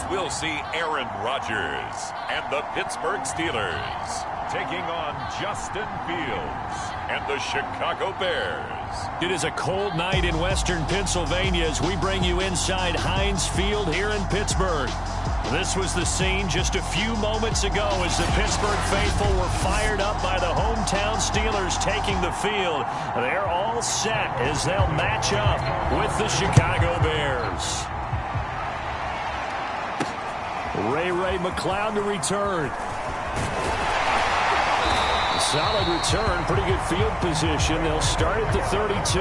we'll see Aaron Rodgers and the Pittsburgh Steelers taking on Justin Fields and the Chicago Bears. It is a cold night in western Pennsylvania as we bring you inside Heinz Field here in Pittsburgh. This was the scene just a few moments ago as the Pittsburgh faithful were fired up by the hometown Steelers taking the field. They're all set as they'll match up with the Chicago Bears. Ray McLeod to return. Solid return, pretty good field position. They'll start at the 32.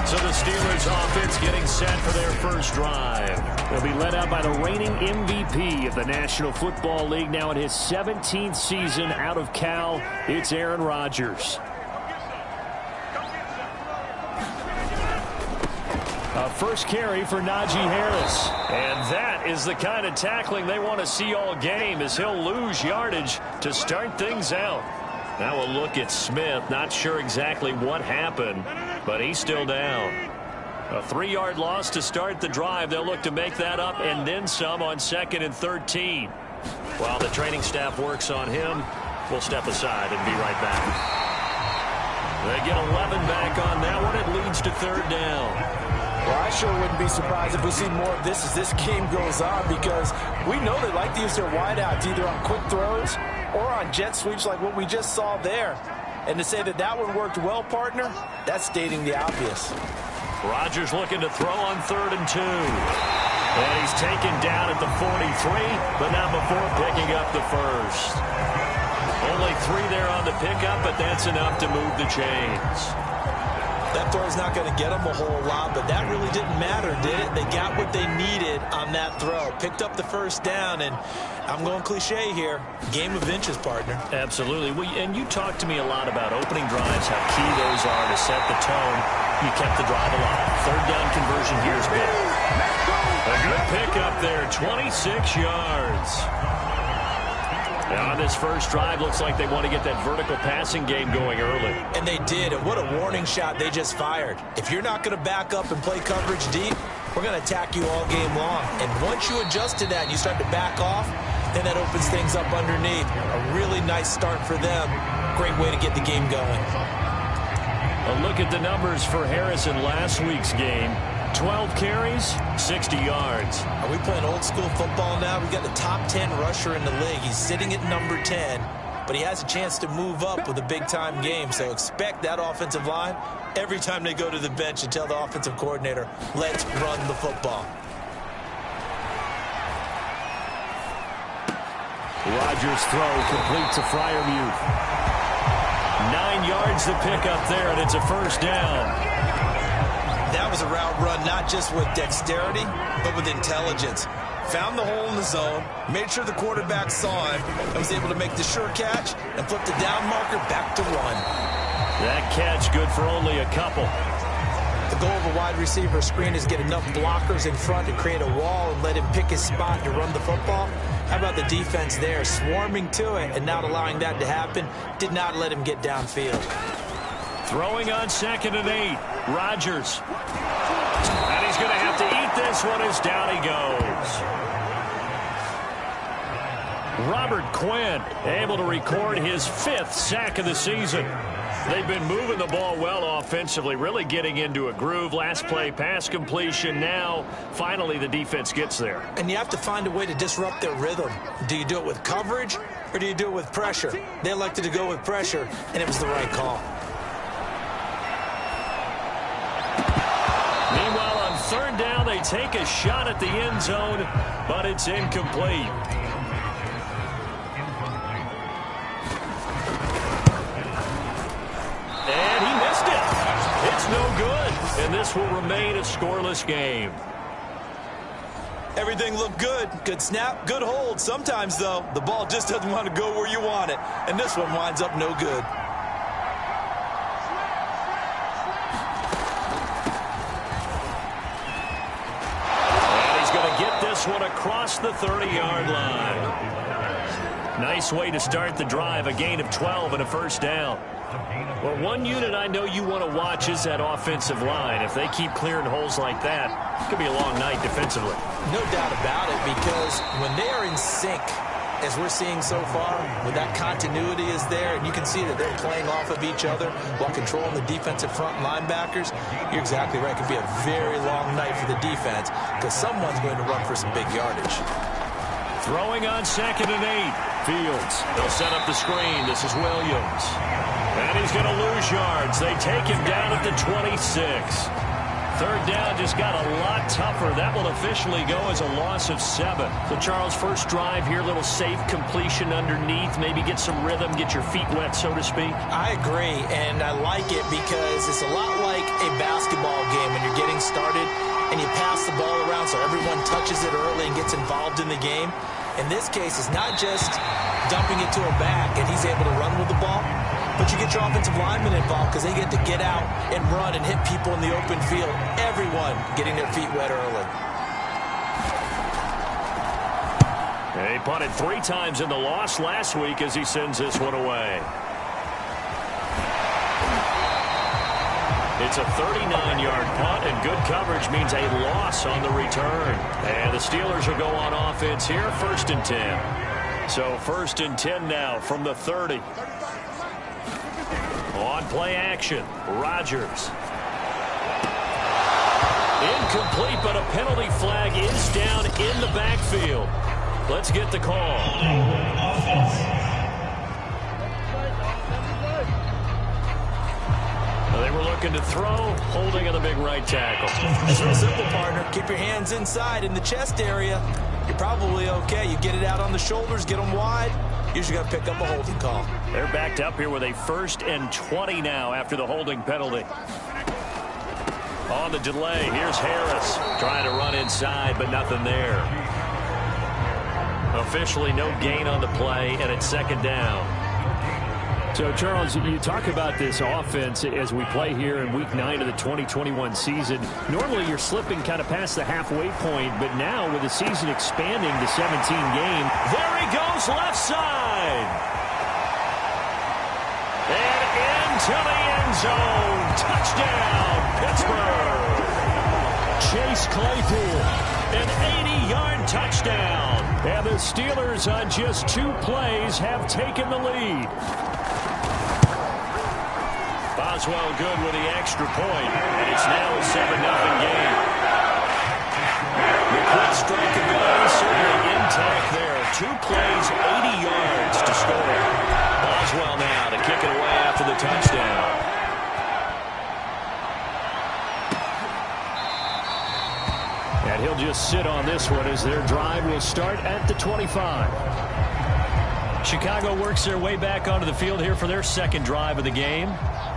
So the Steelers offense getting set for their first drive. They'll be led out by the reigning MVP of the National Football League, now in his 17th season out of Cal. It's Aaron Rodgers. First carry for Najee Harris. And that is the kind of tackling they want to see all game as he'll lose yardage to start things out. Now we'll look at Smith. Not sure exactly what happened, but he's still down. A 3-yard loss to start the drive. They'll look to make that up and then some on 2nd and 13. While the training staff works on him, we'll step aside and be right back. They get 11 back on that one. It leads to 3rd down. Well, I sure wouldn't be surprised if we see more of this as this game goes on, because we know they like to use their wideouts either on quick throws or on jet sweeps like what we just saw there. And to say that that one worked well, partner, that's stating the obvious. Rodgers looking to throw on 3rd and 2. And he's taken down at the 43, but not before picking up the first. Only 3 there on the pickup, but that's enough to move the chains. That throw's not going to get them a whole lot, but that really didn't matter, did it? They got what they needed on that throw. Picked up the first down, and I'm going cliche here. Game of inches, partner. Absolutely. And you talked to me a lot about opening drives, how key those are to set the tone. You kept the drive alive. 3rd down conversion here is big. A good pickup there, 26 yards. Now on this first drive, looks like they want to get that vertical passing game going early. And they did, and what a warning shot they just fired. If you're not going to back up and play coverage deep, we're going to attack you all game long. And once you adjust to that and you start to back off, then that opens things up underneath. A really nice start for them. Great way to get the game going. A look at the numbers for Harris in last week's game. 12 carries, 60 yards. Are we playing old school football now? We got the top 10 rusher in the league. He's sitting at number 10, but he has a chance to move up with a big-time game. So expect that offensive line every time they go to the bench and tell the offensive coordinator, let's run the football. Rodgers' throw complete to Freiermuth. 9 yards to pick up there, and it's a first down. That was a route run not just with dexterity, but with intelligence. Found the hole in the zone, made sure the quarterback saw him, and was able to make the sure catch and flip the down marker back to run. That catch good for only a couple. The goal of a wide receiver screen is get enough blockers in front to create a wall and let him pick his spot to run the football. How about the defense there, swarming to it and not allowing that to happen? Did not let him get downfield. Throwing on 2nd and 8. Rodgers. And he's going to have to eat this one as down he goes. Robert Quinn able to record his 5th sack of the season. They've been moving the ball well offensively, really getting into a groove. Last play, pass completion. Now, finally, the defense gets there. And you have to find a way to disrupt their rhythm. Do you do it with coverage, or do you do it with pressure? They elected to go with pressure, and it was the right call. Meanwhile, on 3rd down, they take a shot at the end zone, but it's incomplete. And he missed it. It's no good, and this will remain a scoreless game. Everything looked good. Good snap, good hold. Sometimes, though, the ball just doesn't want to go where you want it, and this one winds up no good. One across the 30-yard line. Nice way to start the drive, a gain of 12 and a first down. Well, one unit I know you want to watch is that offensive line. If they keep clearing holes like that, it could be a long night defensively. No doubt about it, because when they are in sync, as we're seeing so far, when that continuity is there, and you can see that they're playing off of each other while controlling the defensive front linebackers, you're exactly right. It could be a very long night for the defense because someone's going to run for some big yardage. Throwing on 2nd and 8. Fields. They'll set up the screen. This is Williams. And he's going to lose yards. They take him down at the 26. 3rd down just got a lot tougher. That will officially go as a loss of 7. So, Charles, first drive here, little safe completion underneath. Maybe get some rhythm, get your feet wet, so to speak. I agree, and I like it because it's a lot like a basketball game when you're getting started and you pass the ball around so everyone touches it early and gets involved in the game. In this case, it's not just dumping it to a back and he's able to run with the ball, but you get your offensive linemen involved because they get to get out and run and hit people in the open field. Everyone getting their feet wet early. He punted 3 times in the loss last week as he sends this one away. It's a 39-yard punt, and good coverage means a loss on the return. And the Steelers will go on offense here, 1st and 10. So 1st and 10 now from the 30. On play action, Rodgers. Incomplete, but a penalty flag is down in the backfield. Let's get the call. They were looking to throw, holding on the big right tackle. It's real simple, partner. Keep your hands inside in the chest area. You're probably okay. You get it out on the shoulders, get them wide. Usually got to pick up a holding call. They're backed up here with a 1st and 20 now after the holding penalty. On the delay, here's Harris trying to run inside, but nothing there. Officially no gain on the play, and it's 2nd down. So, Charles, you talk about this offense as we play here in Week 9 of the 2021 season. Normally, you're slipping kind of past the halfway point, but now with the season expanding to 17 games. There he goes, left side. And into the end zone. Touchdown, Pittsburgh. Chase Claypool, an 80-yard touchdown. And the Steelers on just 2 plays have taken the lead. Boswell good with the extra point, and it's now a 7-0 game. The quick strike ability certainly intact there. 2 plays, 80 yards to score. Boswell now to kick it away after the touchdown. And he'll just sit on this one as their drive will start at the 25. Chicago works their way back onto the field here for their 2nd drive of the game.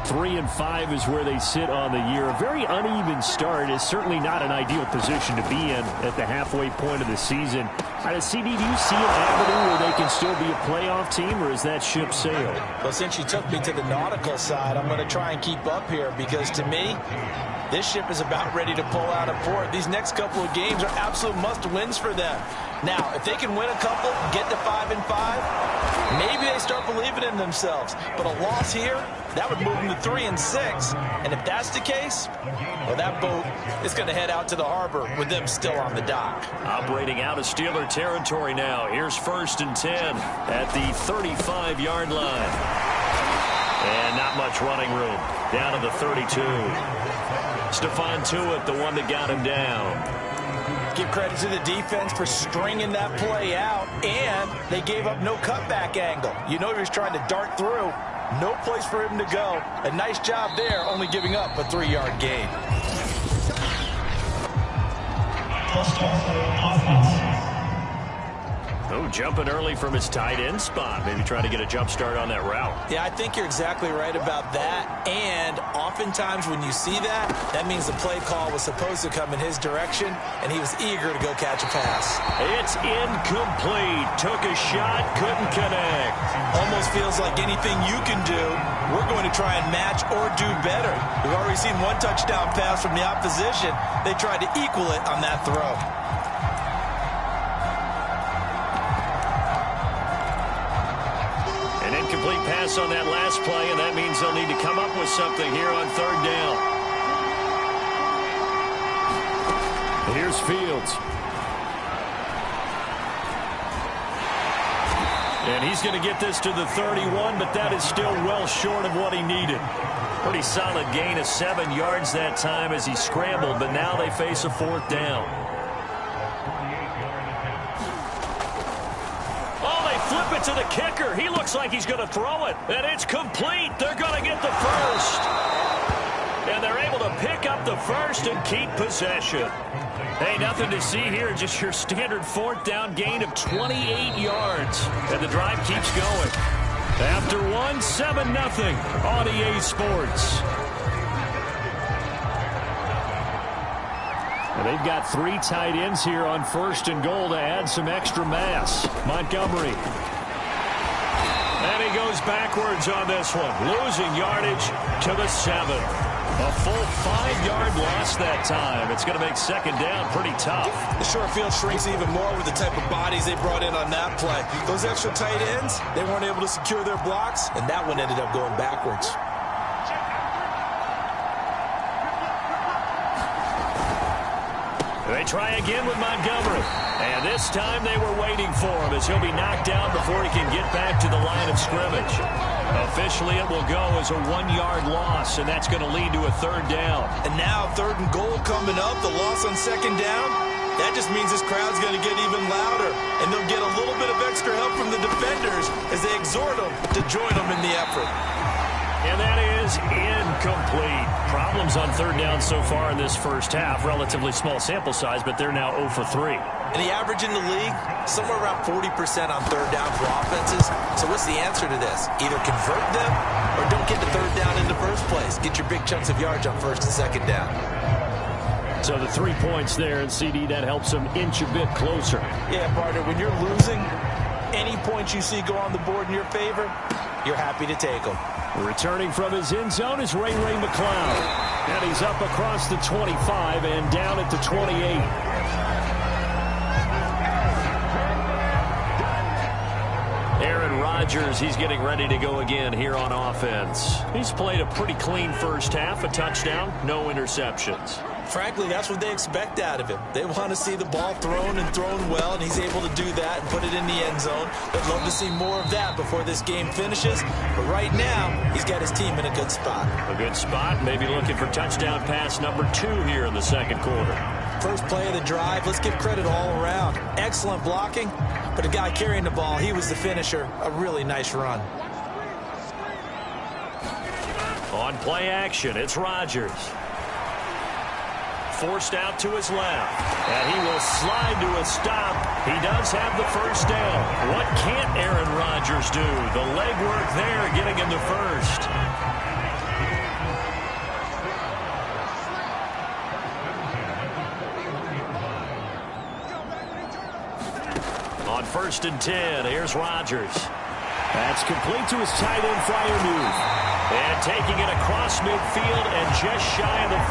3-5 is where they sit on the year. A very uneven start is certainly not an ideal position to be in at the halfway point of the season. CD, do you see an avenue where they can still be a playoff team, or is that ship sailed? Well, since you took me to the nautical side, I'm going to try and keep up here because, to me, this ship is about ready to pull out of port. These next couple of games are absolute must-wins for them. Now, if they can win a couple, get to 5-5, maybe they start believing in themselves. But a loss here, that would move them to 3-6. And if that's the case, well, that boat is going to head out to the harbor with them still on the dock. Operating out of Steeler territory now. Here's 1st and 10 at the 35-yard line. And not much running room. Down to the 32. Stephon Tuitt, the one that got him down. Give credit to the defense for stringing that play out, and they gave up no cutback angle. You know he was trying to dart through. No place for him to go. A nice job there, only giving up a 3-yard gain. Oh, jumping early from his tight end spot. Maybe trying to get a jump start on that route. Yeah, I think you're exactly right about that. And oftentimes when you see that, that means the play call was supposed to come in his direction, and he was eager to go catch a pass. It's incomplete. Took a shot, couldn't connect. Almost feels like anything you can do, we're going to try and match or do better. We've already seen 1 touchdown pass from the opposition. They tried to equal it on that throw. Incomplete pass pass on that last play, and that means they'll need to come up with something here on third down. Here's Fields. And he's going to get this to the 31, but that is still well short of what he needed. Pretty solid gain of 7 yards that time as he scrambled, but now they face a fourth down. Oh, they flip it to the kicker. He looks like he's going to throw it, and it's complete. They're going to get the first. And they're able to pick up the first and keep possession. Hey, nothing to see here, just your standard fourth down gain of 28 yards. And the drive keeps going. After one, 7-0 on EA Sports. And they've got 3 tight ends here on first and goal to add some extra mass. Montgomery. And he goes backwards on this one, losing yardage to the 7. A full 5-yard loss that time. It's going to make second down pretty tough. The short field shrinks even more with the type of bodies they brought in on that play. Those extra tight ends, they weren't able to secure their blocks, and that one ended up going backwards. They try again with Montgomery. And this time they were waiting for him as he'll be knocked down before he can get back to the line of scrimmage. Officially, it will go as a 1-yard loss, and that's going to lead to a third down. And now third and goal coming up, the loss on second down. That just means this crowd's going to get even louder, and they'll get a little bit of extra help from the defenders as they exhort them to join them in the effort. And that is incomplete. Problems on third down so far in this first half. Relatively small sample size, but they're now 0 for 3. And the average in the league, somewhere around 40% on third down for offenses. So what's the answer to this? Either convert them or don't get to third down in the first place. Get your big chunks of yards on first and second down. So the 3 points there, and CD, that helps them inch a bit closer. Yeah, partner, when you're losing, any points you see go on the board in your favor, you're happy to take them. Returning from his end zone is Ray McCloud. And he's up across the 25 and down at the 28. Aaron Rodgers, he's getting ready to go again here on offense. He's played a pretty clean first half, a touchdown, no interceptions. Frankly, that's what they expect out of him. They want to see the ball thrown and thrown well, and he's able to do that and put it in the end zone. They'd love to see more of that before this game finishes. But right now, he's got his team in a good spot. A good spot, maybe looking for touchdown pass number 2 here in the second quarter. First play of the drive, let's give credit all around. Excellent blocking, but the guy carrying the ball, he was the finisher. A really nice run. On play action, it's Rodgers. Forced out to his left, and he will slide to a stop. He does have the first down. What can't Aaron Rodgers do? The legwork there getting him the first. On 1st and 10, here's Rodgers. That's complete to his tight end flyer move. And taking it across midfield and just shy of the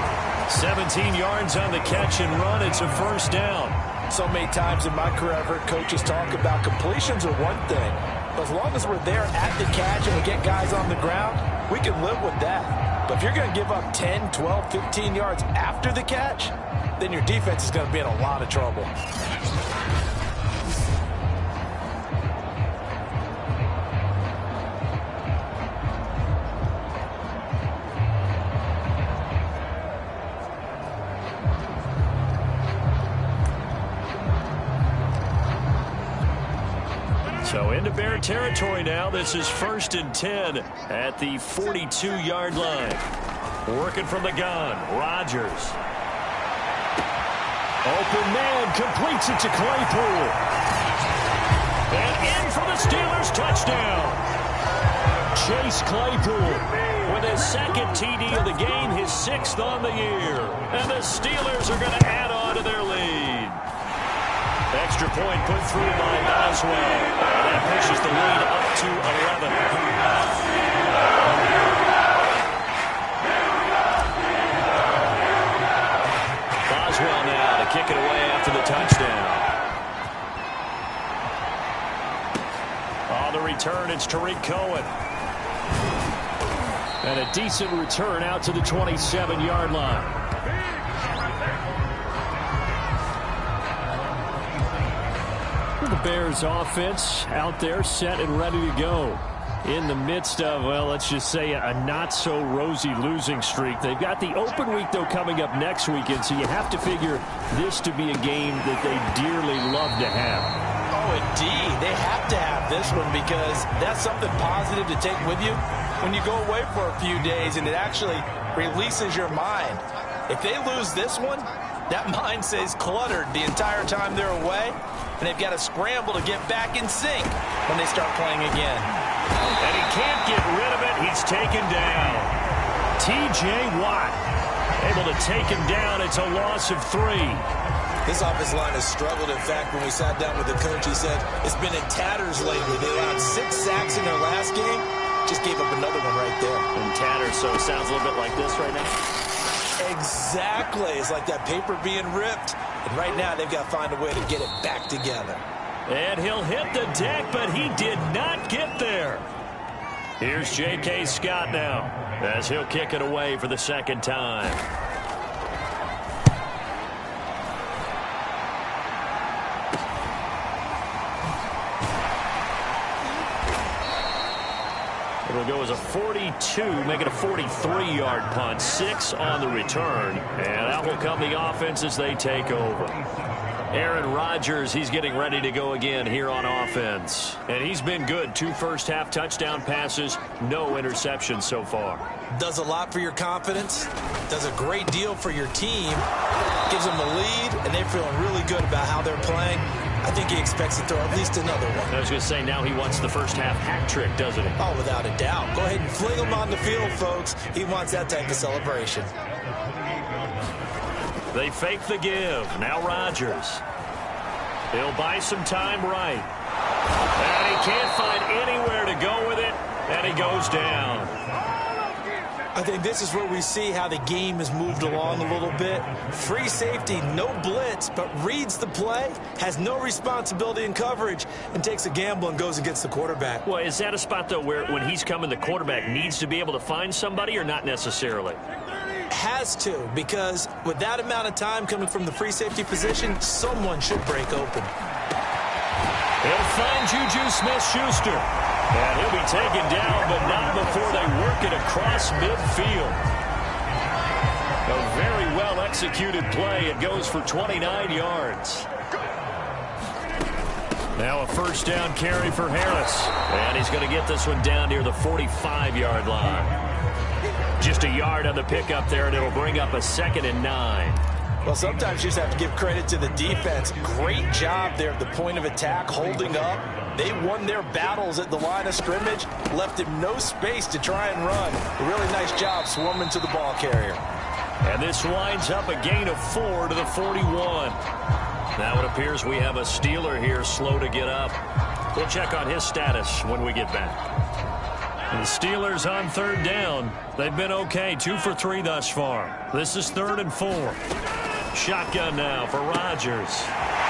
40. 17 yards on the catch and run. It's a first down. So many times in my career, I've heard coaches talk about completions are one thing. But as long as we're there at the catch and we get guys on the ground, we can live with that. But if you're going to give up 10, 12, 15 yards after the catch, then your defense is going to be in a lot of trouble. So into Bear territory now. This is 1st and 10 at the 42-yard line. Working from the gun, Rodgers. Open man, completes it to Claypool. And in for the Steelers, touchdown. Chase Claypool with his second TD of the game, his 6th on the year. And the Steelers are going to add on to their lead. Extra point put through by Boswell. That pushes the lead up to 11. Boswell now to kick it away after the touchdown. Oh, the return It's Tariq Cohen. And a decent return out to the 27-yard line. The Bears offense out there set and ready to go. In the midst of, well, let's just say a not-so-rosy losing streak. They've got the open week, though, coming up next weekend, so you have to figure this to be a game that they dearly love to have. Oh, indeed. They have to have this one because that's something positive to take with you when you go away for a few days, and it actually releases your mind. If they lose this one, that mind stays cluttered the entire time they're away, and they've got to scramble to get back in sync when they start playing again. And he can't get rid of it. He's taken down. T.J. Watt able to take him down. It's a loss of 3. This offensive line has struggled. In fact, when we sat down with the coach, he said it's been in tatters lately. They allowed 6 sacks in their last game. Just gave up another one right there. In tatters, so it sounds a little bit like this right now. Exactly. It's like that paper being ripped. And right now, they've got to find a way to get it back together. And he'll hit the deck, but he did not get there. Here's J.K. Scott now, as he'll kick it away for the second time. It'll go as a 42, make it a 43-yard punt. 6 on the return, and out will come the offense as they take over. Aaron Rodgers, he's getting ready to go again here on offense. And he's been good. 2 first-half touchdown passes, no interceptions so far. Does a lot for your confidence, does a great deal for your team, gives them a lead, and they're feeling really good about how they're playing. I think he expects to throw at least another one. I was going to say, now he wants the first-half hat trick, doesn't he? Oh, without a doubt. Go ahead and fling him on the field, folks. He wants that type of celebration. They fake the give. Now Rodgers. He'll buy some time right. And he can't find anywhere to go with it. And he goes down. I think this is where we see how the game has moved along a little bit. Free safety, no blitz, but reads the play, has no responsibility in coverage, and takes a gamble and goes and gets the quarterback. Well, is that a spot, though, where when he's coming, the quarterback needs to be able to find somebody or not necessarily? Has to, because with that amount of time coming from the free safety position, someone should break open. He'll find Juju Smith-Schuster. And he'll be taken down, but not before they work it across midfield. A very well-executed play. It goes for 29 yards. Now a first down carry for Harris. And he's going to get this one down near the 45-yard line. Just a yard on the pickup there, and it'll bring up a 2nd and 9. Well, sometimes you just have to give credit to the defense. Great job there at the point of attack, holding up. They won their battles at the line of scrimmage, left him no space to try and run. A really nice job swarming to the ball carrier. And this winds up a gain of 4 to the 41. Now it appears we have a Steeler here slow to get up. We'll check on his status when we get back. And the Steelers on 3rd down. They've been okay, 2 for 3 thus far. This is 3rd and 4. Shotgun now for Rodgers.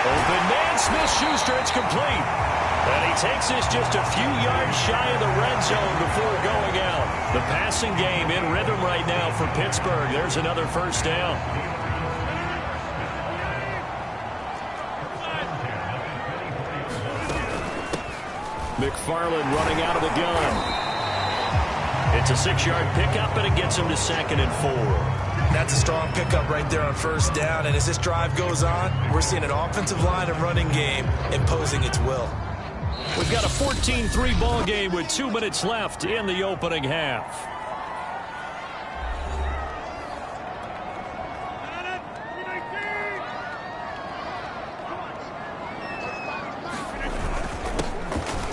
Open man, Smith-Schuster, it's complete. And he takes this just a few yards shy of the red zone before going out. The passing game in rhythm right now for Pittsburgh. There's another first down. McFarland running out of the gun. It's a 6-yard pickup, and it gets him to 2nd and 4. That's a strong pickup right there on first down. And as this drive goes on, we're seeing an offensive line and running game imposing its will. We've got a 14-3 ball game with 2 minutes left in the opening half.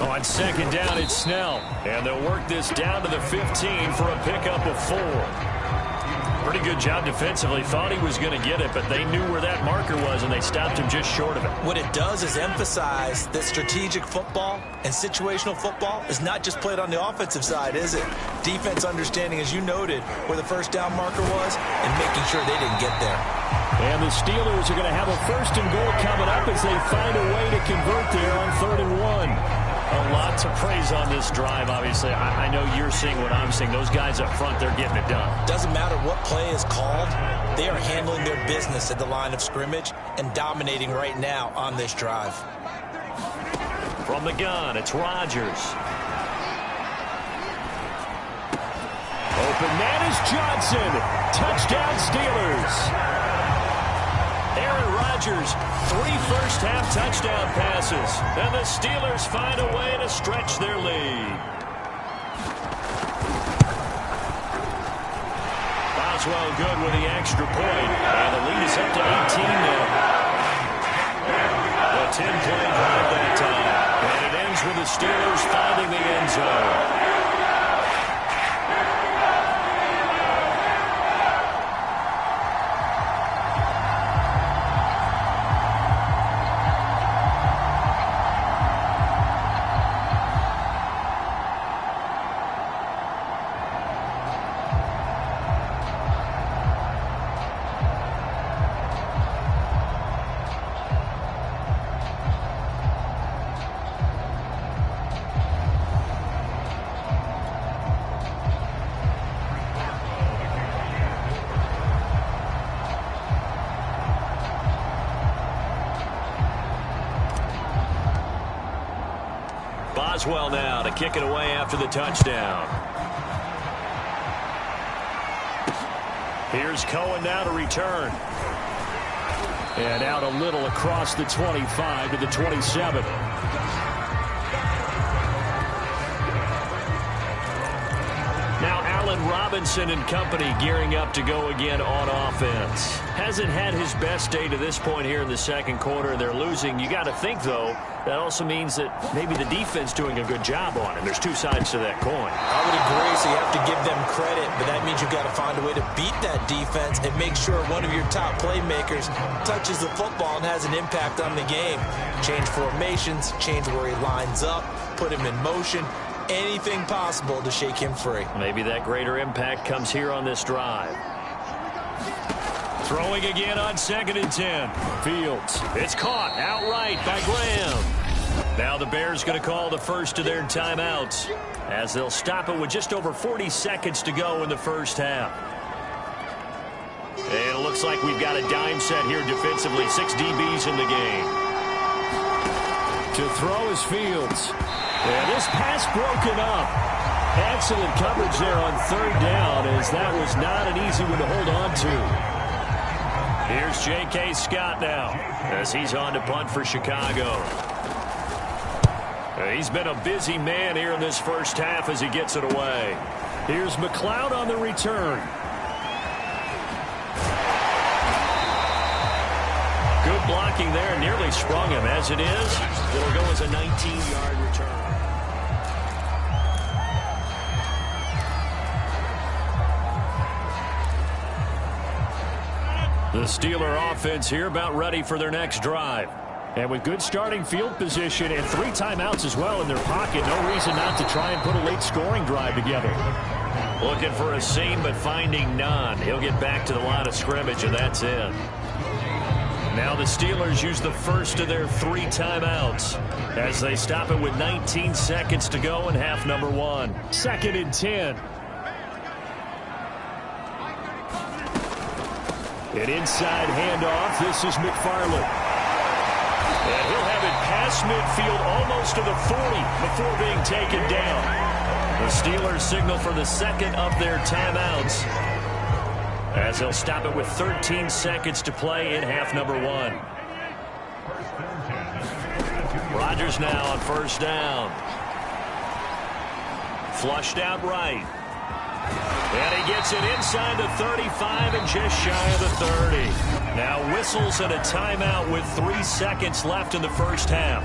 On 2nd down, it's Snell. And they'll work this down to the 15 for a pickup of 4. Pretty good job defensively. Thought he was going to get it, but they knew where that marker was, and they stopped him just short of it. What it does is emphasize that strategic football and situational football is not just played on the offensive side, is it? Defense understanding, as you noted, where the first down marker was and making sure they didn't get there. And the Steelers are going to have a 1st and goal coming up as they find a way to convert there on 3rd and 1. lot to praise on this drive, obviously. I know you're seeing what I'm seeing. Those guys up front, they're getting it done. Doesn't matter what play is called. They are handling their business at the line of scrimmage and dominating right now on this drive. From the gun, it's Rodgers. Open man is Johnson. Touchdown Steelers. Aaron Rodgers, 3 first-half touchdown passes. And the Steelers find a way to stretch their lead. Boswell good with the extra point. And the lead is up to 18 now. A 10-play drive that time. And it ends with the Steelers finding the end zone. Boswell now to kick it away after the touchdown. Here's Cohen now to return. And out a little across the 25 to the 27. Now Allen Robinson and company gearing up to go again on offense. Hasn't had his best day to this point here in the second quarter. They're losing. You got to think, though, that also means that maybe the defense doing a good job on it. There's two sides to that coin. I would agree, so you have to give them credit, but that means you've got to find a way to beat that defense and make sure one of your top playmakers touches the football and has an impact on the game. Change formations, change where he lines up, put him in motion, anything possible to shake him free. Maybe that greater impact comes here on this drive. Throwing again on 2nd and 10. Fields. It's caught outright by Graham. Now the Bears going to call the first of their timeouts as they'll stop it with just over 40 seconds to go in the first half. And it looks like we've got a dime set here defensively. 6 DBs in the game. To throw is Fields. And this pass broken up. Excellent coverage there on 3rd down, as that was not an easy one to hold on to. Here's J.K. Scott now as he's on to punt for Chicago. He's been a busy man here in this first half as he gets it away. Here's McLeod on the return. Good blocking there. Nearly sprung him. As it is, it'll go as a 19-yard return. The Steeler offense here about ready for their next drive. And with good starting field position and 3 timeouts as well in their pocket, no reason not to try and put a late scoring drive together. Looking for a seam, but finding none. He'll get back to the line of scrimmage, and that's it. Now the Steelers use the first of their 3 timeouts as they stop it with 19 seconds to go in half number 1. 2nd and 10. An inside handoff. This is McFarland. And he'll have it past midfield almost to the 40 before being taken down. The Steelers signal for the second of their timeouts as they'll stop it with 13 seconds to play in half number 1. Rodgers now on 1st down. Flushed out right. And he gets it inside the 35 and just shy of the 30. Now whistles and a timeout with 3 seconds left in the first half.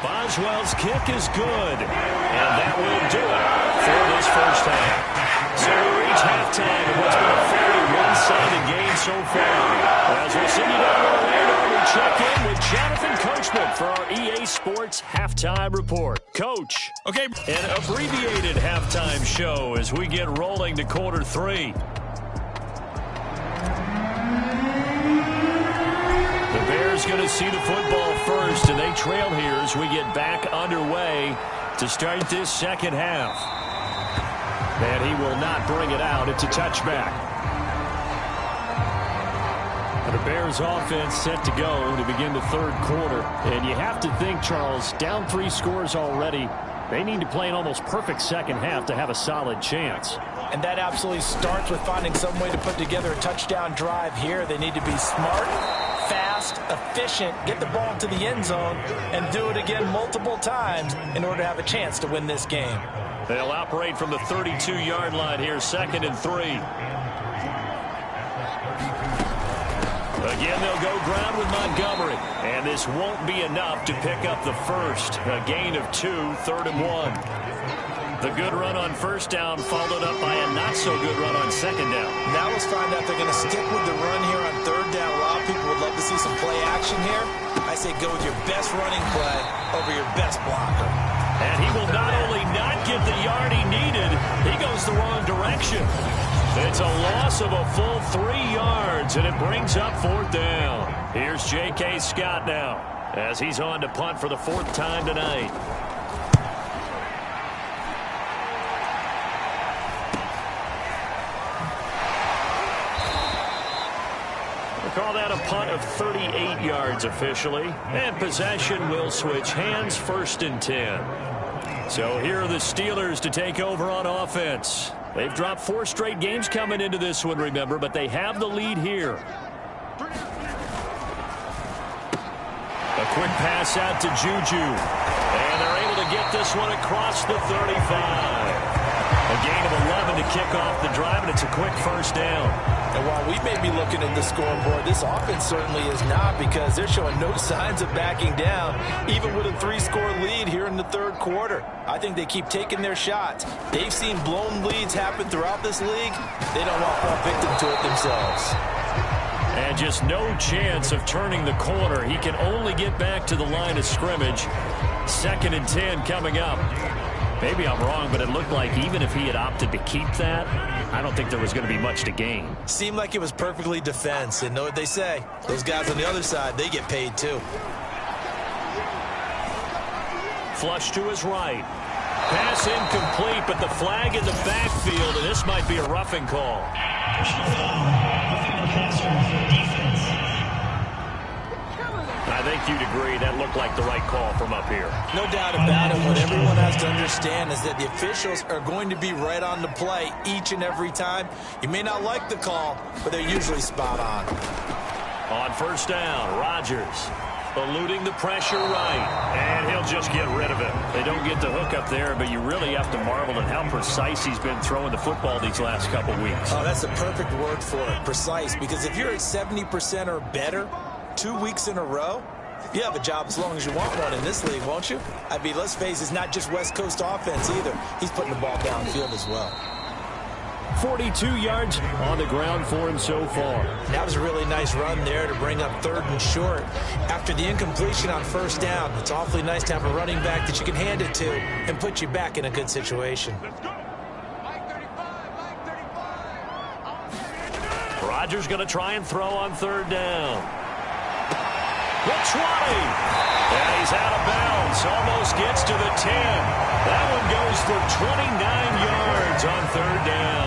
Boswell's kick is good. And that will do it for this first half. So we reach halftime in what's been a fairly one-sided game so far. As we'll see you down in Orlando, we check in with Jonathan Coachman for our EA Sports Halftime Report. Coach. Okay. An abbreviated halftime show as we get rolling to quarter 3. The Bears going to see the football first, and they trail here as we get back underway to start this second half. And he will not bring it out. It's a touchback. The Bears offense set to go to begin the third quarter. And you have to think, Charles, down 3 scores already. They need to play an almost perfect second half to have a solid chance. And that absolutely starts with finding some way to put together a touchdown drive here. They need to be smart, fast, efficient, get the ball to the end zone, and do it again multiple times in order to have a chance to win this game. They'll operate from the 32-yard line here, 2nd and 3. Again, they'll go ground with Montgomery. And this won't be enough to pick up the first. A gain of 2, 3rd and 1. The good run on first down followed up by a not-so-good run on second down. Now let's find out they're going to stick with the run here on third down. A lot of people would love to see some play action here. I say go with your best running play over your best blocker. And he will not only not get the yard he needed, he goes the wrong direction. It's a loss of a full 3 yards, and it brings up 4th down. Here's J.K. Scott now as he's on to punt for the 4th time tonight. We'll call that a punt of 38 yards officially, and possession will switch hands, 1st and 10. So here are the Steelers to take over on offense. They've dropped 4 straight games coming into this one, remember, but they have the lead here. A quick pass out to Juju. And they're able to get this one across the 35. A gain of 11 to kick off the drive, and it's a quick 1st down. And while we may be looking at the scoreboard, this offense certainly is not, because they're showing no signs of backing down, even with a 3-score lead here in the third quarter. I think they keep taking their shots. They've seen blown leads happen throughout this league. They don't want to fall victim to it themselves. And just no chance of turning the corner. He can only get back to the line of scrimmage. 2nd and 10 coming up. Maybe I'm wrong, but it looked like even if he had opted to keep that, I don't think there was going to be much to gain. Seemed like it was perfectly defense. And know what they say? Those guys on the other side, they get paid too. Flush to his right. Pass incomplete, but the flag in the backfield, and this might be a roughing call. I think you'd agree that looked like the right call from up here. No doubt about it. What everyone has to understand is that the officials are going to be right on the play each and every time. You may not like the call, but they're usually spot on. On 1st down, Rodgers eluding the pressure right, and he'll just get rid of it. They don't get the hook up there, but you really have to marvel at how precise he's been throwing the football these last couple weeks. Oh, that's the perfect word for it, precise, because if you're at 70% or better 2 weeks in a row, you have a job as long as you want one in this league, won't you? I mean, let's face it, it's not just West Coast offense either. He's putting the ball downfield as well. 42 yards on the ground for him so far. That was a really nice run there to bring up 3rd and short. After the incompletion on 1st down, it's awfully nice to have a running back that you can hand it to and put you back in a good situation. Rodgers going to try and throw on 3rd down. The 20. And he's out of bounds. Almost gets to the 10. That one goes for 29 yards on 3rd down.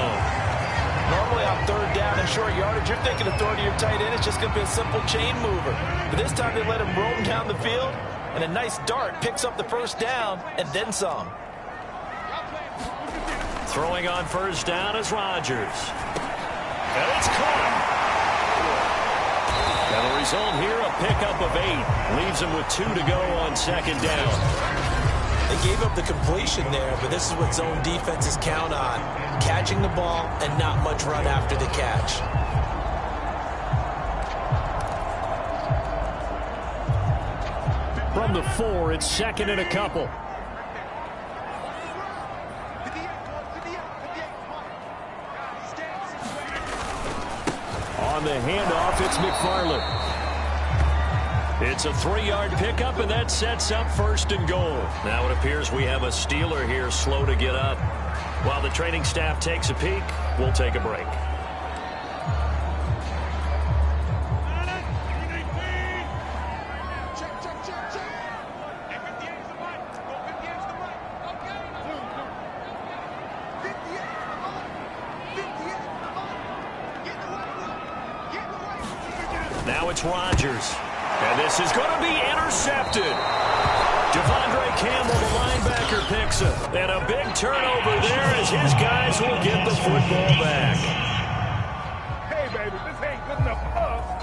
Normally on 3rd down and short yardage, you're thinking of throwing to your tight end. It's just going to be a simple chain mover. But this time they let him roam down the field, and a nice dart picks up the 1st down and then some. Throwing on 1st down is Rodgers. And it's caught. And the result here, a pickup of 8. Leaves him with 2 to go on 2nd down. They gave up the completion there, but this is what zone defenses count on. Catching the ball and not much run after the catch. From the 4, it's 2nd and a couple. On the handoff, it's McFarland. It's a 3-yard pickup, and that sets up 1st and goal. Now it appears we have a Steeler here slow to get up. While the training staff takes a peek, we'll take a break. Now it's Rodgers. And this is going to be intercepted. Devondre Campbell, the linebacker, picks it. And a big turnover there as his guys will get the football back. Hey, baby, this ain't good enough for us.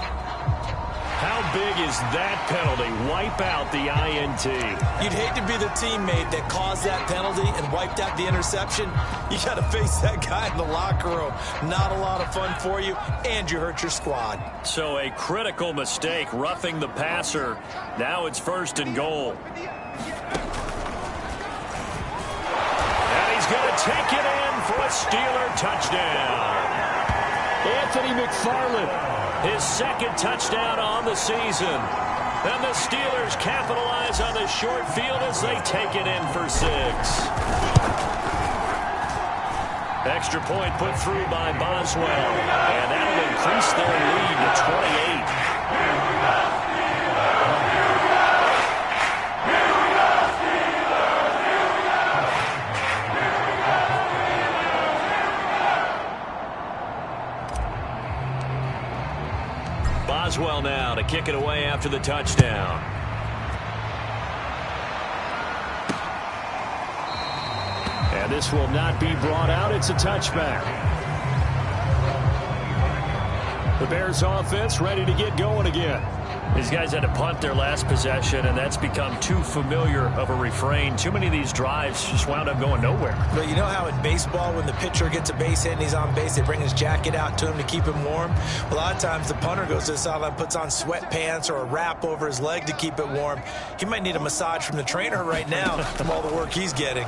How big is that penalty? Wipe out the INT. You'd hate to be the teammate that caused that penalty and wiped out the interception. You got to face that guy in the locker room. Not a lot of fun for you, and you hurt your squad. So a critical mistake, roughing the passer. Now it's 1st and goal. And he's going to take it in for a Steeler touchdown. Anthony McFarland. His 2nd touchdown on the season. And the Steelers capitalize on the short field as they take it in for 6. Extra point put through by Boswell. And that'll increase their lead to 28. Boswell now to kick it away after the touchdown. And this will not be brought out. It's a touchback. The Bears offense ready to get going again. These guys had to punt their last possession, and that's become too familiar of a refrain. Too many of these drives just wound up going nowhere. But you know how in baseball, when the pitcher gets a base hit and he's on base, they bring his jacket out to him to keep him warm? A lot of times the punter goes to the sideline, puts on sweatpants or a wrap over his leg to keep it warm. He might need a massage from the trainer right now from all the work he's getting.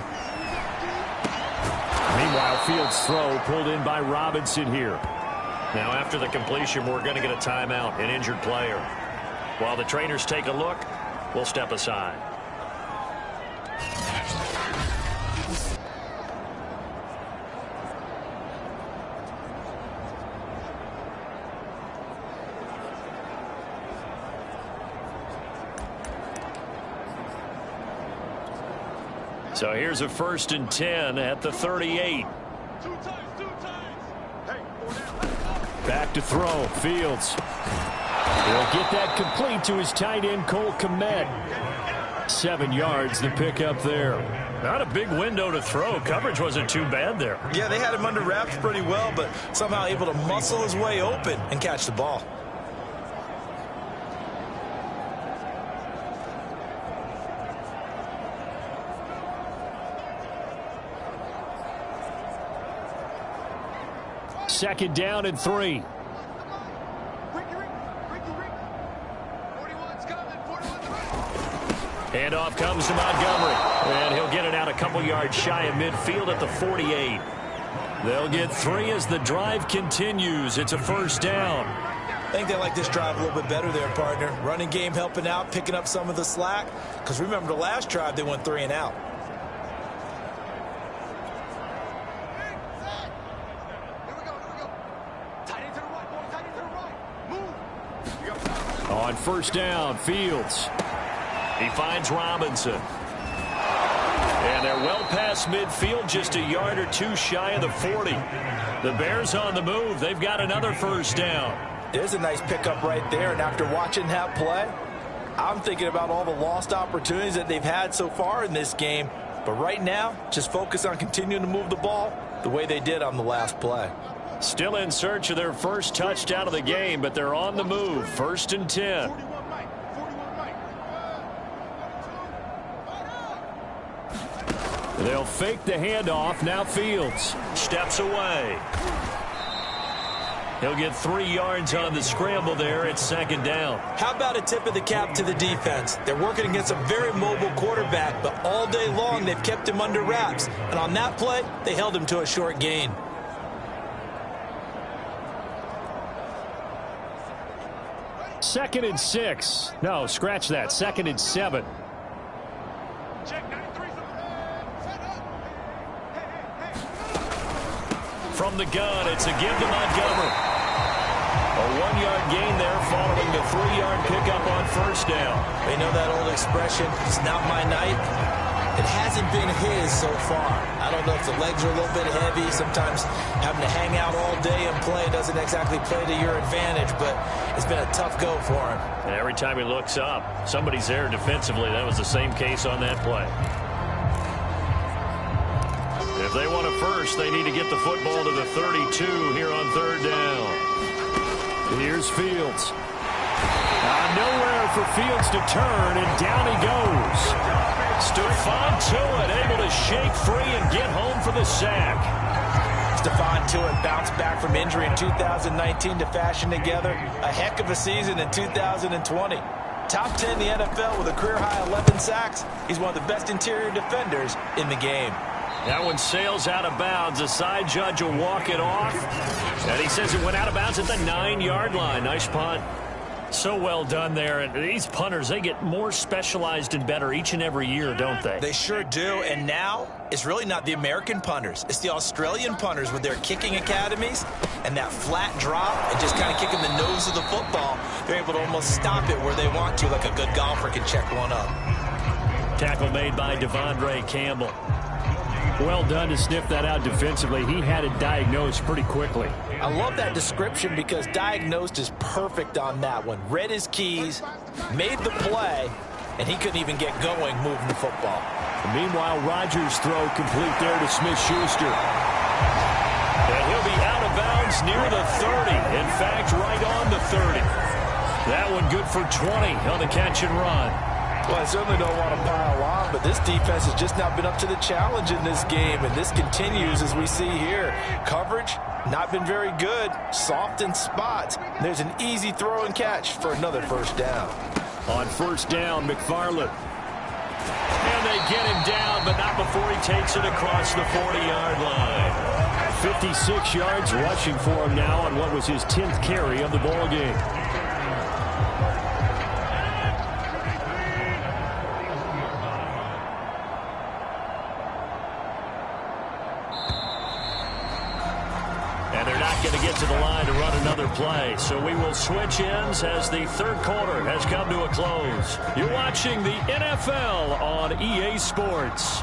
Meanwhile, Fields' throw pulled in by Robinson here. Now after the completion, we're going to get a timeout, an injured player. While the trainers take a look, we'll step aside. So here's a 1st and 10 at the 38. Back to throw. Fields. He'll get that complete to his tight end, Cole Kmet. 7 yards, the pickup there. Not a big window to throw. Coverage wasn't too bad there. Yeah, they had him under wraps pretty well, but somehow able to muscle his way open and catch the ball. Second down and 3. Handoff comes to Montgomery. And he'll get it out a couple yards shy of midfield at the 48. They'll get 3 as the drive continues. It's a 1st down. I think they like this drive a little bit better there, partner. Running game helping out, picking up some of the slack. Because remember, the last drive, they went 3 and out. On 1st down, Fields. He finds Robinson. And they're well past midfield, just a yard or 2 shy of the 40. The Bears on the move. They've got another 1st down. There's a nice pickup right there, and after watching that play, I'm thinking about all the lost opportunities that they've had so far in this game. But right now, just focus on continuing to move the ball the way they did on the last play. Still in search of their first touchdown of the game, but they're on the move. 1st and 10. They'll fake the handoff. Now Fields steps away. He'll get 3 yards on the scramble there. It's 2nd down. How about a tip of the cap to the defense? They're working against a very mobile quarterback, but all day long they've kept him under wraps. And on that play, they held him to a short gain. 2nd and 6. No, scratch that. 2nd and 7. From the gun, it's a give to Montgomery. A 1-yard gain there following the 3-yard pickup on first down. You know that old expression, it's not my night? It hasn't been his so far. I don't know if the legs are a little bit heavy. Sometimes having to hang out all day and play doesn't exactly play to your advantage, but it's been a tough go for him. And every time he looks up, somebody's there defensively. That was the same case on that play. If they want a first, they need to get the football to the 32 here on 3rd down. Here's Fields. Nowhere for Fields to turn, and down he goes. Stephon Tuitt able to shake free and get home for the sack. Stephon Tuitt bounced back from injury in 2019 to fashion together a heck of a season in 2020. Top 10 in the NFL with a career-high 11 sacks. He's one of the best interior defenders in the game. That one sails out of bounds. The side judge will walk it off. And he says it went out of bounds at the 9-yard line. Nice punt. So well done there. And these punters, they get more specialized and better each and every year, don't they? They sure do. And now it's really not the American punters. It's the Australian punters with their kicking academies and that flat drop and just kind of kicking the nose of the football. They're able to almost stop it where they want to, like a good golfer can check one up. Tackle made by Devondre Campbell. Well done to sniff that out defensively. He had it diagnosed pretty quickly. I love that description because diagnosed is perfect on that one. Read his keys, made the play, and he couldn't even get going moving the football. And meanwhile, Rodgers' throw complete there to Smith-Schuster. And he'll be out of bounds near the 30. In fact, right on the 30. That one good for 20 on the catch and run. Well, I certainly don't want to pile on, but this defense has just not been up to the challenge in this game, and this continues as we see here. Coverage, not been very good, soft in spots. There's an easy throw and catch for another first down. On first down, McFarland. And they get him down, but not before he takes it across the 40-yard line. 56 yards rushing for him now on what was his 10th carry of the ball game. Going to get to the line to run another play. So we will switch ends as the 3rd quarter has come to a close. You're watching the NFL on EA Sports.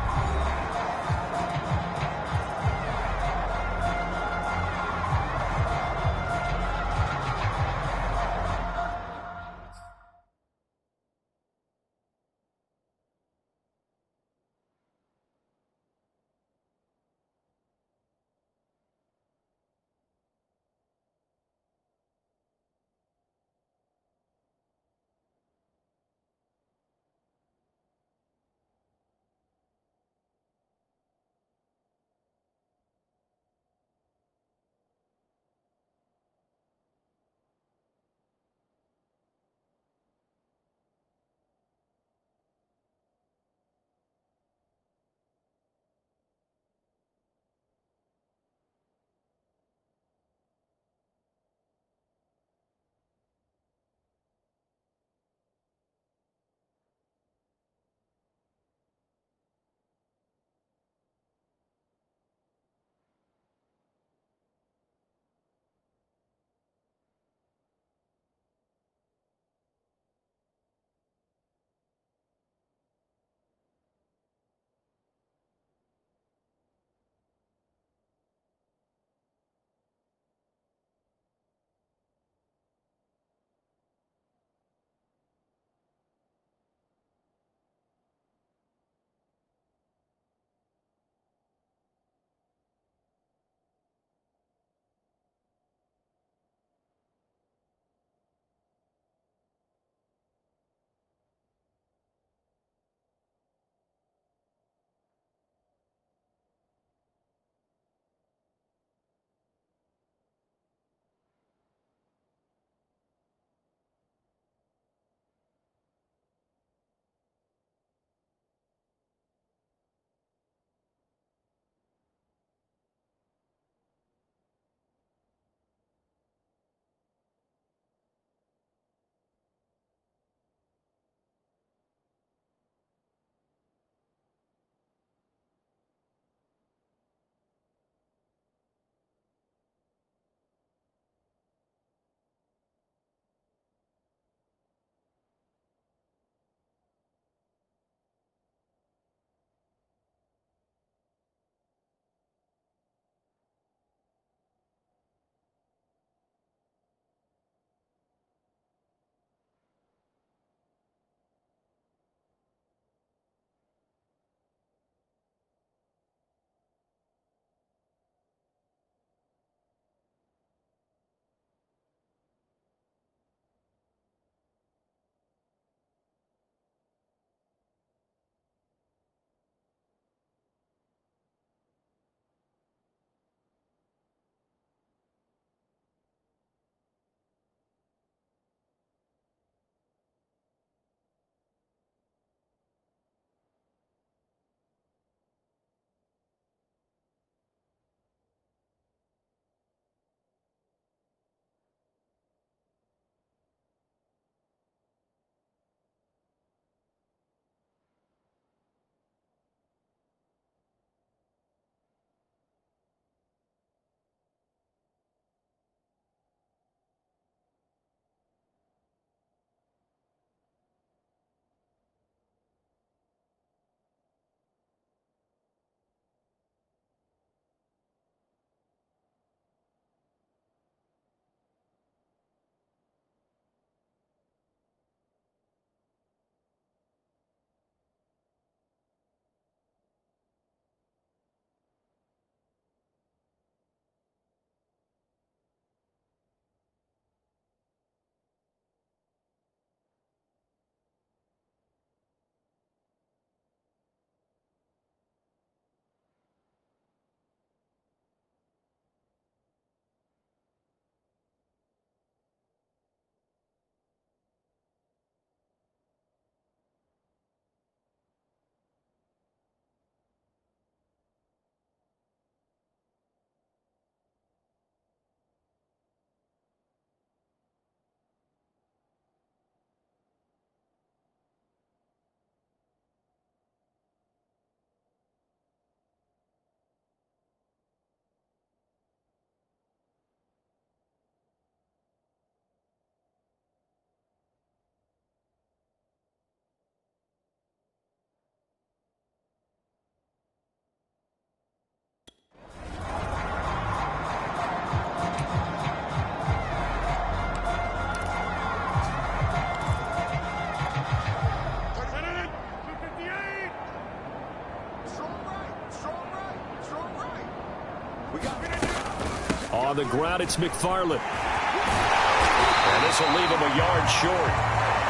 the ground, it's McFarland. And this will leave him a yard short.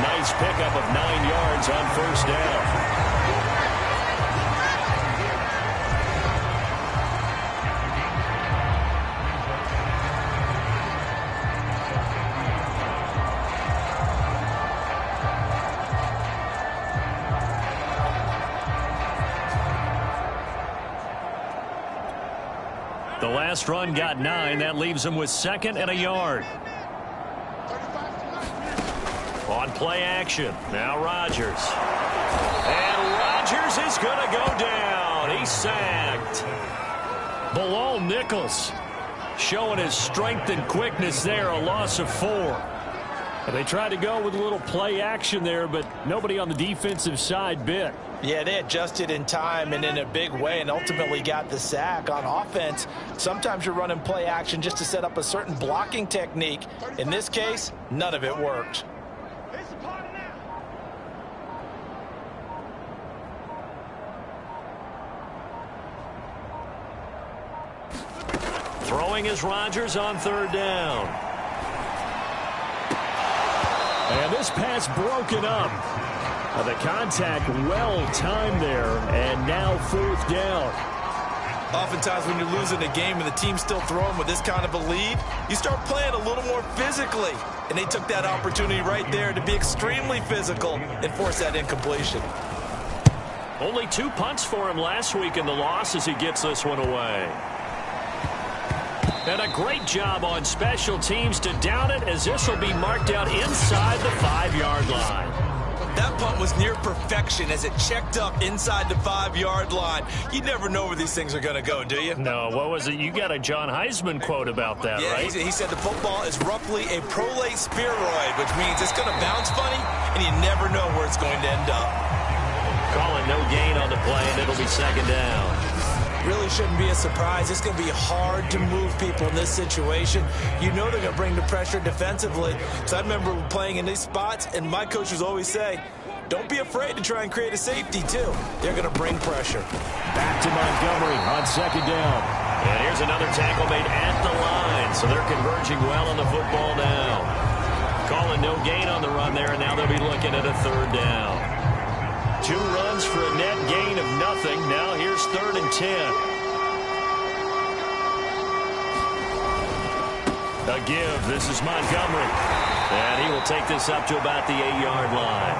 Nice pickup of 9 yards on first down. The last run got 9. That leaves him with 2nd and a yard. On play action. Now Rodgers. And Rodgers is going to go down. He's sacked. Bilal Nichols showing his strength and quickness there. A loss of 4. And they tried to go with a little play action there, but nobody on the defensive side bit. Yeah, they adjusted in time and in a big way and ultimately got the sack. On offense, sometimes you're running play action just to set up a certain blocking technique. In this case, none of it worked. Throwing is Rodgers on 3rd down. And this pass broken up. The contact well timed there, and now 4th down. Oftentimes when you're losing a game and the team's still throwing with this kind of a lead, you start playing a little more physically. And they took that opportunity right there to be extremely physical and force that incompletion. Only 2 punts for him last week in the loss as he gets this one away. And a great job on special teams to down it, as this will be marked out inside the 5-yard line. That punt was near perfection as it checked up inside the 5-yard line. You never know where these things are going to go, do you? No, what was it? You got a John Heisman quote about that, yeah, right? He said the football is roughly a prolate spheroid, which means it's going to bounce funny, and you never know where it's going to end up. Calling no gain on the play, and it'll be 2nd down. Really shouldn't be a surprise. It's going to be hard to move people in this situation. You know they're going to bring the pressure defensively. So I remember playing in these spots, and my coaches always say, don't be afraid to try and create a safety, too. They're going to bring pressure. Back to Montgomery on 2nd down. And here's another tackle made at the line, so they're converging well on the football now. Calling no gain on the run there, and now they'll be looking at a 3rd down. 2 runs for a net gain of nothing. Now here's 3rd and 10. A give. This is Montgomery. And he will take this up to about the 8-yard line.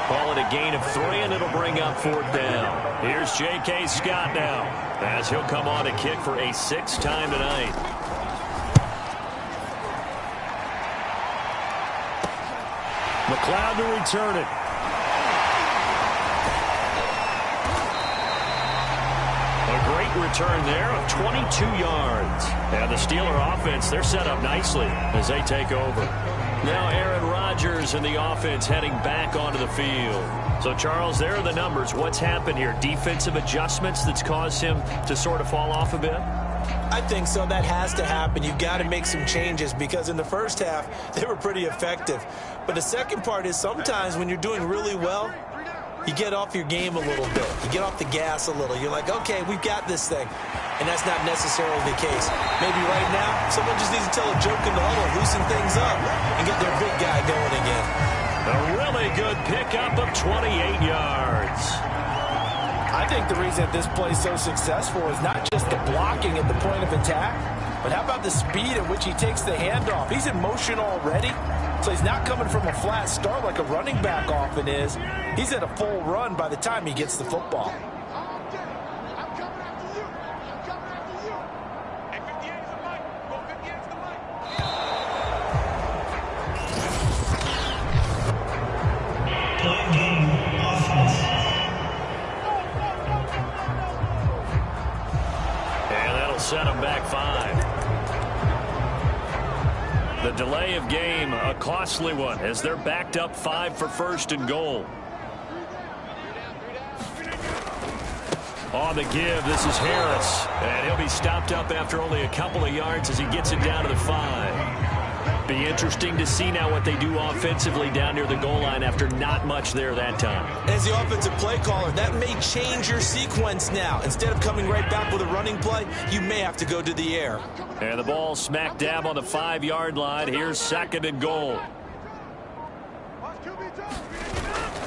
Call it a gain of 3, and it'll bring up 4th down. Here's J.K. Scott now, as he'll come on to kick for a 6th time tonight. McLeod to return it. A great return there of 22 yards. And the Steeler offense, they're set up nicely as they take over. Now Aaron Rodgers and the offense heading back onto the field. So, Charles, there are the numbers. What's happened here? Defensive adjustments that's caused him to sort of fall off a bit? I think so. That has to happen. You've got to make some changes because in the first half, they were pretty effective. But the second part is sometimes when you're doing really well, you get off your game a little bit. You get off the gas a little. You're like, okay, we've got this thing. And that's not necessarily the case. Maybe right now, someone just needs to tell a joke in the huddle, loosen things up, and get their big guy going again. A really good pickup of 28 yards. I think the reason that this play is so successful is not just the blocking at the point of attack, but how about the speed at which he takes the handoff? He's in motion already, so he's not coming from a flat start like a running back often is. He's at a full run by the time he gets the football. Set him back 5. The delay of game, a costly one, as they're backed up 5 for 1st and goal. On the give, this is Harris. And he'll be stopped up after only a couple of yards as he gets it down to the 5. Be interesting to see now what they do offensively down near the goal line after not much there that time. As the offensive play caller, that may change your sequence now. Instead of coming right back with a running play, you may have to go to the air. And the ball smack dab on the 5-yard line. Here's 2nd and goal.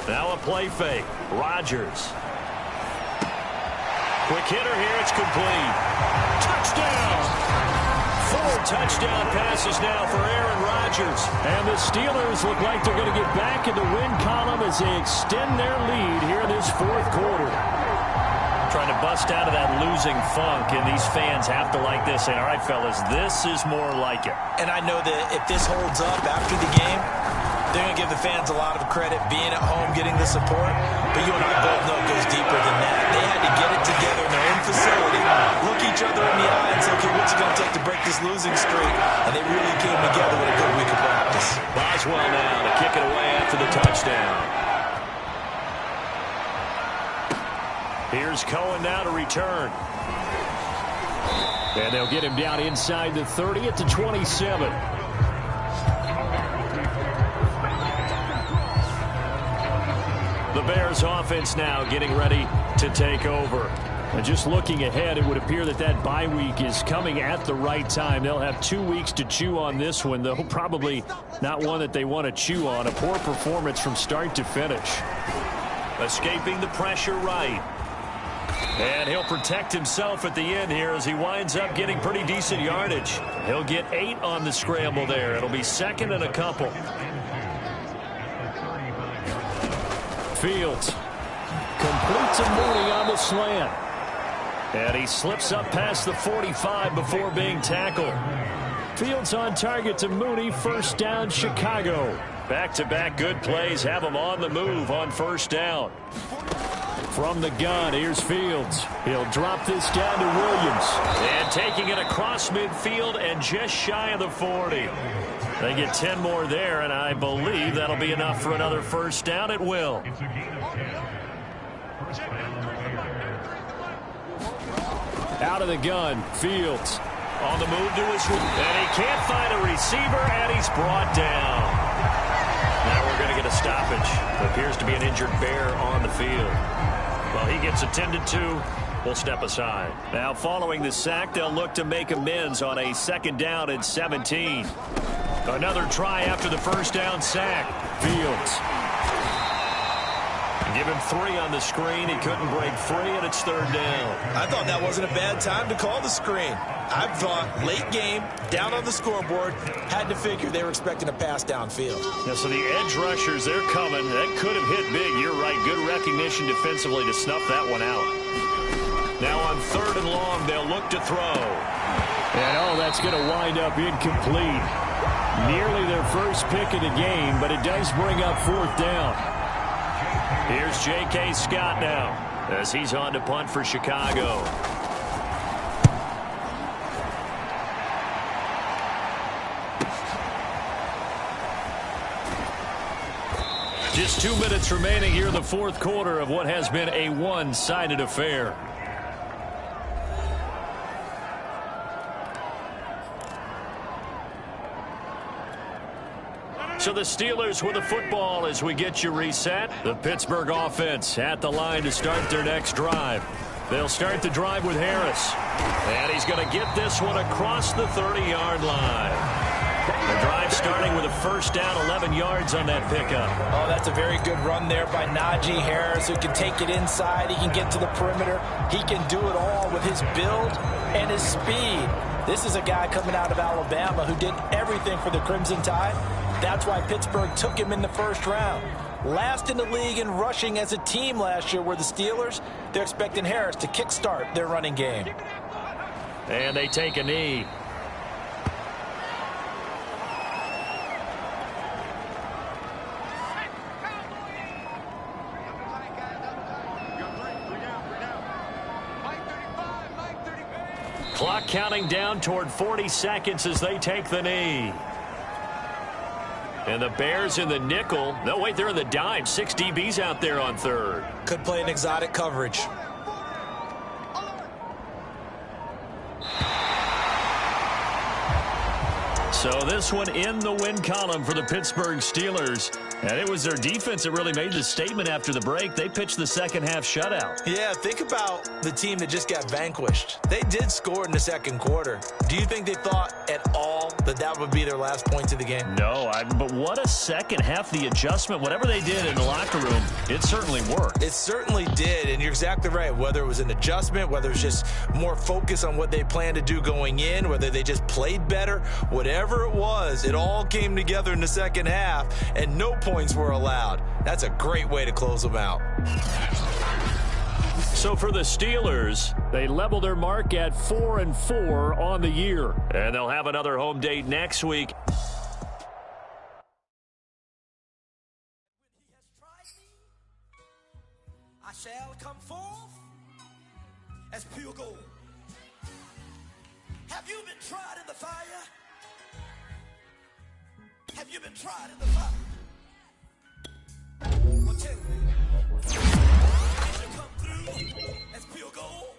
Now a play fake. Rodgers. Quick hitter here. It's complete. Touchdown. 4 touchdown passes now for Aaron Rodgers. And the Steelers look like they're going to get back in the win column as they extend their lead here in this 4th quarter. Trying to bust out of that losing funk, and these fans have to like this. Saying, all right, fellas, this is more like it. And I know that if this holds up after the game, they're going to give the fans a lot of credit being at home, getting the support. But you and I both know it goes deeper than that. They had to get it together in their own facility, look each other in the eye and say, okay, what's it going to take to break this losing streak? And they really came together with a good week of practice. Boswell now to kick it away after the touchdown. Here's Cohen now to return. And they'll get him down inside the 30 at the 27. The Bears offense now getting ready to take over. And just looking ahead, it would appear that that bye week is coming at the right time. They'll have 2 weeks to chew on this one, though probably not one that they want to chew on. A poor performance from start to finish. Escaping the pressure right. And he'll protect himself at the end here as he winds up getting pretty decent yardage. He'll get 8 on the scramble there. It'll be 2nd and a couple. Fields completes a Mooney on the slant. And he slips up past the 45 before being tackled. Fields on target to Mooney. 1st down, Chicago. Back-to-back good plays have him on the move on 1st down. From the gun, here's Fields. He'll drop this down to Williams. And taking it across midfield and just shy of the 40. They get 10 more there, and I believe that'll be enough for another 1st down. It will. Out of the gun, Fields. On the move to his... And he can't find a receiver, and he's brought down. Now we're going to get a stoppage. It appears to be an injured Bear on the field. Well, he gets attended to. We'll step aside. Now, following the sack, they'll look to make amends on a 2nd down and 17. Another try after the 1st down sack. Fields. Give him 3 on the screen. He couldn't break free, and it's 3rd down. I thought that wasn't a bad time to call the screen. I thought late game, down on the scoreboard, had to figure they were expecting a pass downfield. Yeah, so the edge rushers, they're coming. That could have hit big. You're right. Good recognition defensively to snuff that one out. Now on 3rd and long, they'll look to throw. And that's going to wind up incomplete. Nearly their first pick of the game, but it does bring up 4th down. Here's J.K. Scott now as he's on to punt for Chicago. Just 2 minutes remaining here in the 4th quarter of what has been a one-sided affair. So the Steelers with the football as we get you reset. The Pittsburgh offense at the line to start their next drive. They'll start the drive with Harris. And he's going to get this one across the 30-yard line. The drive starting with a 1st down, 11 yards on that pickup. Oh, that's a very good run there by Najee Harris, who can take it inside. He can get to the perimeter. He can do it all with his build and his speed. This is a guy coming out of Alabama who did everything for the Crimson Tide. That's why Pittsburgh took him in the 1st round. Last in the league in rushing as a team last year were the Steelers. They're expecting Harris to kickstart their running game. And they take a knee. Clock counting down toward 40 seconds as they take the knee. And the Bears in the nickel. No, wait, they're in the dime. 6 DBs out there on 3rd. Could play an exotic coverage. So this one in the win column for the Pittsburgh Steelers. And it was their defense that really made the statement after the break. They pitched the second half shutout. Yeah, think about the team that just got vanquished. They did score in the second quarter. Do you think they thought at all that that would be their last points of the game? No, but what a second half. The adjustment, whatever they did in the locker room, it certainly worked. It certainly did, and you're exactly right. Whether it was an adjustment, whether it was just more focus on what they planned to do going in, whether they just played better, whatever it was, it all came together in the second half, and no points were allowed. That's a great way to close them out. So for the Steelers, They level their mark at 4-4 on the year. and they'll have another home date next week. I shall come forth as pure gold. Have you been tried in the fire? Have you been tried in the fire? Well, tell me, did you come through as pure gold?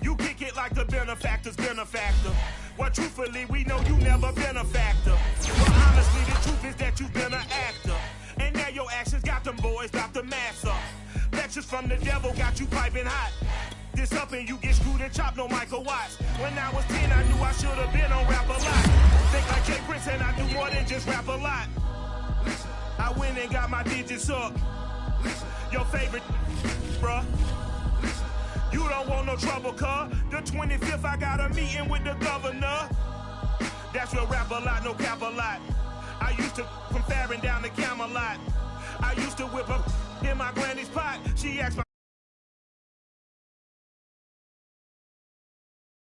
You kick it like the benefactor's benefactor. Well, truthfully, we know you never been a factor. Well, honestly, the truth is that you've been an actor. And now your actions got them boys about to mass up. Lectures from the devil got you piping hot. This up and you get screwed and chopped, no Michael Watts. When I was 10, I knew I should have been on Rap a Lot. Think like Jay Prince and I do more than just rap a lot. I went and got my digits up. Your favorite, bruh. You don't want no trouble, cuz. The 25th, I got a meeting with the governor. That's real rap a lot, no cap a lot. I used to from Farron down to Camelot. I used to whip up in my granny's pot. She asked my